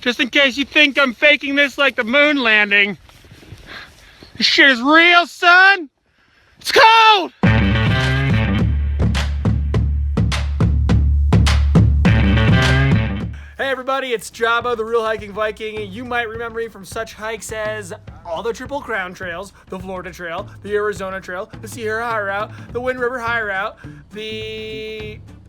Just in case you think I'm faking this like the moon landing. This shit is real, son. It's cold. Hey everybody, it's Jabba, the Real Hiking Viking. You might remember me from such hikes as all the Triple Crown trails, the Florida Trail, the Arizona Trail, the Sierra High Route, the Wind River High Route,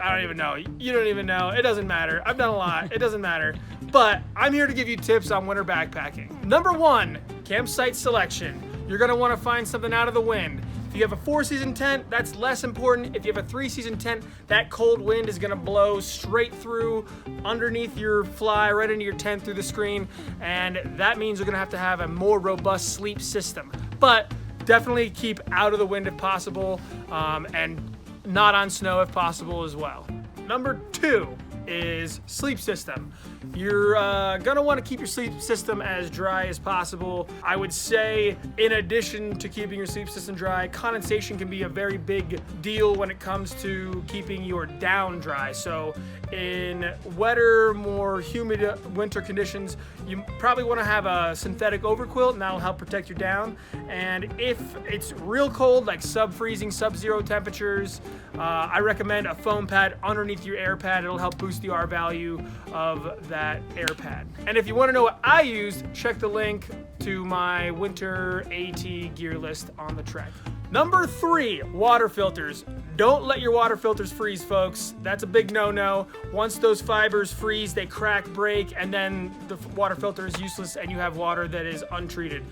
I don't even know. You don't even know. It doesn't matter. I've done a lot. It doesn't matter. But I'm here to give you tips on winter backpacking. Number one, campsite selection. You're gonna wanna find something out of the wind. If you have a 4-season tent, that's less important. If you have a 3-season tent, that cold wind is gonna blow straight through underneath your fly, right into your tent through the screen, and that means you're gonna have a more robust sleep system. But definitely keep out of the wind if possible, and not on snow if possible as well. Number two is sleep system. You're gonna want to keep your sleep system as dry as possible. I would say, in addition to keeping your sleep system dry, condensation can be a very big deal when it comes to keeping your down dry. So in wetter, more humid winter conditions, you probably want to have a synthetic overquilt, and that'll help protect your down. And if it's real cold, like sub-freezing, sub-zero temperatures, I recommend a foam pad underneath your air pad. It'll help boost the R value of that air pad. And if you want to know what I used, check the link to my winter AT gear list on the Trek. Number three, water filters. Don't let your water filters freeze, folks. That's a big no-no. Once those fibers freeze, they crack, break, and then the water filter is useless and you have water that is untreated.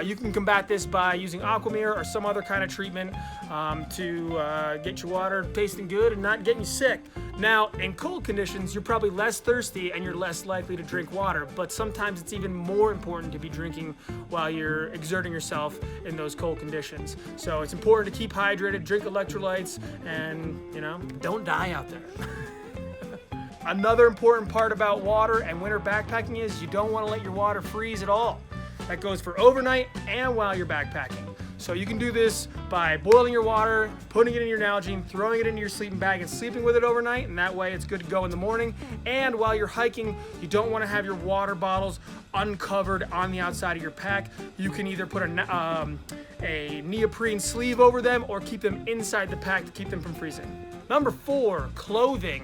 You can combat this by using Aquamir or some other kind of treatment to get your water tasting good and not getting you sick. Now, in cold conditions, you're probably less thirsty and you're less likely to drink water, but sometimes it's even more important to be drinking while you're exerting yourself in those cold conditions. So it's important to keep hydrated, drink electrolytes, and, don't die out there. Another important part about water and winter backpacking is you don't want to let your water freeze at all. That goes for overnight and while you're backpacking. So you can do this by boiling your water, putting it in your Nalgene, throwing it into your sleeping bag and sleeping with it overnight, and that way it's good to go in the morning. And while you're hiking, you don't want to have your water bottles uncovered on the outside of your pack. You can either put a neoprene sleeve over them or keep them inside the pack to keep them from freezing. Number four, clothing.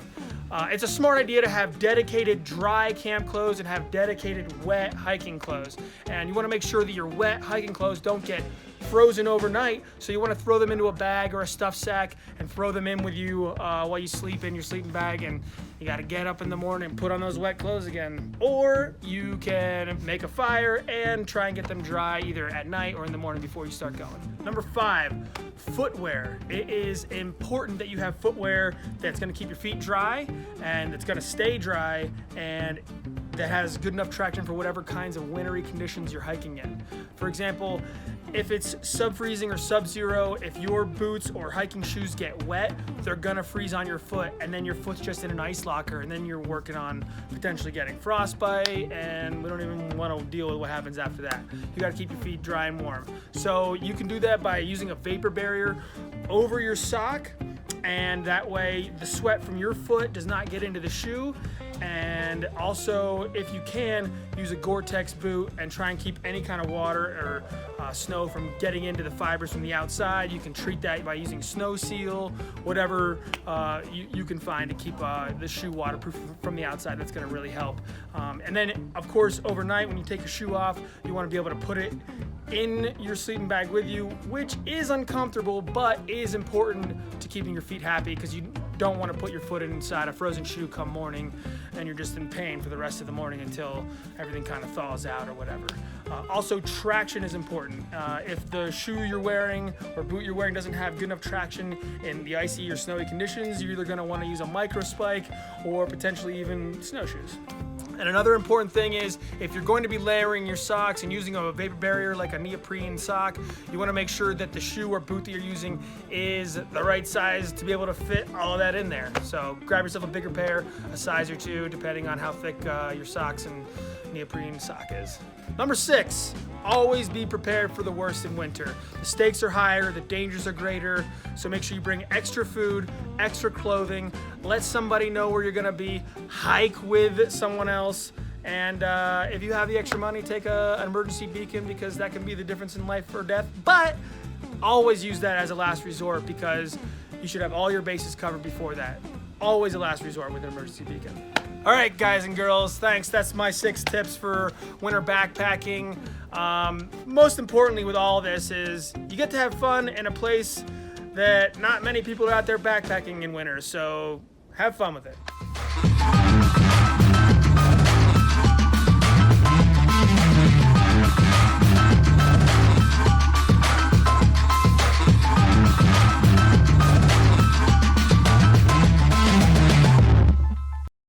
It's a smart idea to have dedicated dry camp clothes and have dedicated wet hiking clothes. And you want to make sure that your wet hiking clothes don't get frozen overnight, so you want to throw them into a bag or a stuff sack and throw them in with you while you sleep in your sleeping bag, and you got to get up in the morning and put on those wet clothes again. Or you can make a fire and try and get them dry either at night or in the morning before you start going. Number five, footwear. It is important that you have footwear that's going to keep your feet dry and it's going to stay dry and that has good enough traction for whatever kinds of wintry conditions you're hiking in. For example, if it's sub-freezing or sub-zero, if your boots or hiking shoes get wet, they're gonna freeze on your foot, and then your foot's just in an ice locker, and then you're working on potentially getting frostbite, and we don't even want to deal with what happens after that. You gotta keep your feet dry and warm. So you can do that by using a vapor barrier over your sock, and that way the sweat from your foot does not get into the shoe. And also, if you can, use a Gore-Tex boot and try and keep any kind of water or snow from getting into the fibers from the outside. You can treat that by using Snow Seal, whatever you can find to keep the shoe waterproof from the outside. That's going to really help. And then, of course, overnight when you take your shoe off, you want to be able to put it in your sleeping bag with you, which is uncomfortable, but is important to keeping your feet happy, because you don't want to put your foot inside a frozen shoe come morning and you're just in pain for the rest of the morning until everything kind of thaws out or whatever. Also, traction is important. If the shoe you're wearing or boot you're wearing doesn't have good enough traction in the icy or snowy conditions, you're either going to want to use a micro spike or potentially even snowshoes. And another important thing is, if you're going to be layering your socks and using a vapor barrier like a neoprene sock, you want to make sure that the shoe or boot that you're using is the right size to be able to fit all of that in there. So grab yourself a bigger pair, a size or two, depending on how thick your socks and neoprene sock is. Number 6, always be prepared for the worst in winter. The stakes are higher, the dangers are greater, so make sure you bring extra food, extra clothing, let somebody know where you're gonna be, hike with someone else, And if you have the extra money, take an emergency beacon, because that can be the difference in life or death. But always use that as a last resort, because you should have all your bases covered before that. Always a last resort with an emergency beacon. All right, guys and girls, thanks. That's my 6 tips for winter backpacking. Most importantly with all this is you get to have fun in a place that not many people are out there backpacking in winter, so have fun with it.